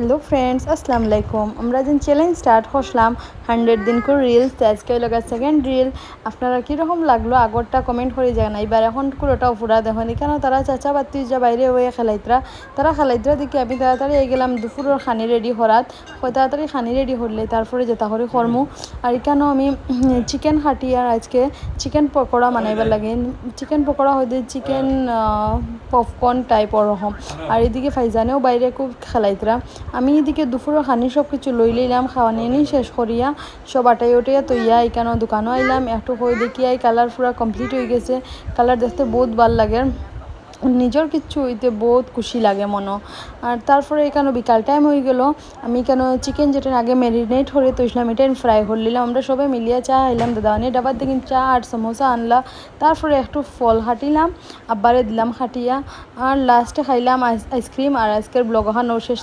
Hello friends, আসসালামু আলাইকুম। আমরা যেন চ্যালেঞ্জ স্টার্ট করলাম 100 দিন করে রিলস, আজকে লগা সেকেন্ড রিল। আপনারা কীরকম লাগলো আগরটা কমেন্ট করে যায় না। এবার এখন পুরোটা ফুরা দেখুন, কেন তারা চাচা বাতি যা বাইরে হয়ে খেলাইতরা, তারা খেলাইতরা দেখি আমি তাড়াতাড়ি গেলাম দুপুরের খানি রেডি করাত। তাড়াতাড়ি খানি রেডি করলে তারপরে যেটা করে কর্মু। আর কেন আমি চিকেন খাটি আর আজকে চিকেন পকোড়া বানাইবার লাগে। চিকেন পকোড়া হইতে চিকেন পপকর্ন টাইপ ওরকম। আর এদিকে ফাইজানেও বাইরে খুব খেলাইতরা। আমি এদিকে দুপুরের খানি সব কিছু লই লইলাম, খাওয়া নিয়ে নিই শেষ করিয়া সব আটাই উঠিয়া তৈয়া এখানে দোকানও আইলাম। একটু হয়ে দেখি কালার পুরা কমপ্লিট হয়ে গেছে। কালার দেখতে বহুত ভাল লাগে, নিজের কিচ্ছু হইতে বহুত খুশি লাগে মনো। আর তারপরে এখানে বিকাল টাইম হয়ে গেল। আমি এখানে চিকেন যেটা আগে ম্যারিনেট করে তৈছিলাম এটা ফ্রাই করে নিলাম। আমরা সবাই মিলিয়ে চা আইলাম, দাদানি ডাবার দেখি চা আর সমোসা আনলা। তারপরে একটু ফল হাঁটিলাম, আব্বারে দিলাম হাঁটিয়া। আর লাস্টে খাইলাম আইসক্রিম। আর আজকের ব্লগ শেষ।